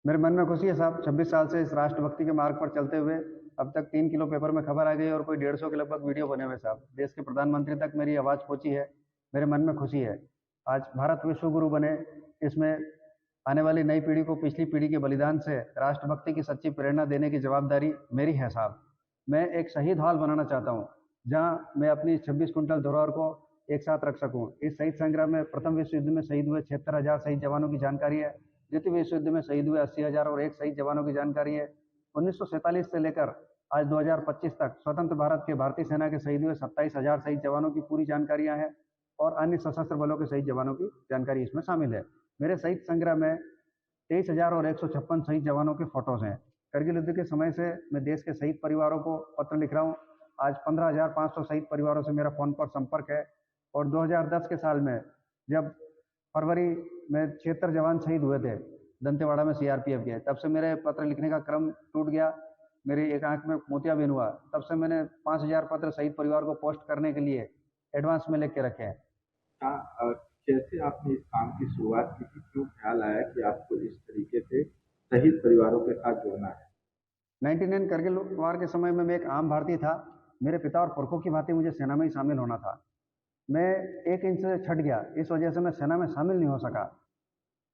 मेरे मन में खुशी है साहब, 26 साल से इस राष्ट्रभक्ति के मार्ग पर चलते हुए अब तक 3 किलो पेपर में खबर आ गई और कोई 150 के लगभग वीडियो बने हुए साहब। देश के प्रधानमंत्री तक मेरी आवाज़ पहुंची है। मेरे मन में खुशी है। आज भारत विश्व गुरु बने, इसमें आने वाली नई पीढ़ी को पिछली पीढ़ी के बलिदान से राष्ट्रभक्ति की सच्ची प्रेरणा देने की जवाबदारी मेरी है साहब। मैं एक शहीद हाल बनाना चाहता हूँ, जहाँ मैं अपनी 26 कुंटल धरोहर को एक साथ रख सकूँ। इस शहीद संग्राम में प्रथम विश्व युद्ध में शहीद हुए 76,000 शहीद जवानों की जानकारी है। द्वितीय विश्व युद्ध में शहीद हुए 80,000 और एक शहीद जवानों की जानकारी है। 1947 से लेकर आज 2025 तक स्वतंत्र भारत के भारतीय सेना के शहीद हुए 27,000 शहीद जवानों की पूरी जानकारियां हैं और अन्य सशस्त्र बलों के शहीद जवानों की जानकारी इसमें शामिल है। मेरे शहीद संग्रह में 23,156 शहीद जवानों के फोटोज हैं। करगिल युद्ध के समय से मैं देश के शहीद परिवारों को पत्र लिख रहा हूँ। आज 15,500 शहीद परिवारों से मेरा फोन पर संपर्क है। और 2010 के साल में जब फरवरी में 76 जवान शहीद हुए थे दंतेवाड़ा में सीआरपीएफ के, तब से मेरे पत्र लिखने का क्रम टूट गया। मेरी एक आंख में मोतियाबिंद हुआ, तब से मैंने 5,000 पत्र शहीद परिवार को पोस्ट करने के लिए एडवांस में लिख के रखे हैं। हाँ, कैसे आपने इस काम की शुरुआत की थी? क्यों ख्याल आया कि आपको इस तरीके से शहीद परिवारों के साथ जुड़ना है? 99 करगिल वार के समय में मैं एक आम भारतीय था। मेरे पिता और पुरखों की भांति मुझे सेना में ही शामिल होना था। मैं 1 इंच से छट गया, इस वजह से मैं सेना में शामिल नहीं हो सका।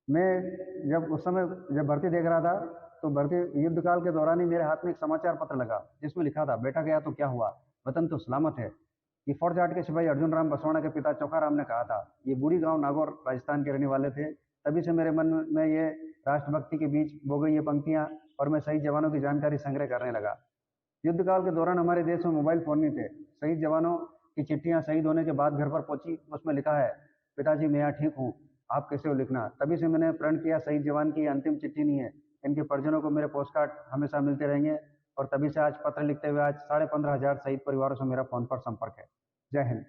मैं जब उस समय जब भर्ती देख रहा था, तो भर्ती युद्ध काल के दौरान ही मेरे हाथ में एक समाचार पत्र लगा, जिसमें लिखा था, बेटा गया तो क्या हुआ, वतन तो सलामत है। ये फोर्ट जाट के सिपाही अर्जुन राम बसवाड़ा के पिता चोखाराम ने कहा था। ये बूढ़ी गांव नागौर राजस्थान के रहने वाले थे। तभी से मेरे मन में ये राष्ट्रभक्ति के बीच बो गई ये पंक्तियां और मैं शहीद जवानों की जानकारी संग्रह करने लगा। युद्ध काल के दौरान हमारे देश में मोबाइल फोन नहीं थे। शहीद जवानों की चिट्ठियां शहीद होने के बाद घर पर पहुंची, उसमें लिखा है, पिताजी मैं यहाँ ठीक हूँ, आप कैसे हो लिखना। तभी से मैंने प्रण किया, शहीद जवान की अंतिम चिट्ठी नहीं है, इनके परिजनों को मेरे पोस्ट कार्ड हमेशा मिलते रहेंगे। और तभी से आज पत्र लिखते हुए आज 15,500 शहीद परिवारों से मेरा फोन पर संपर्क है। जय हिंद।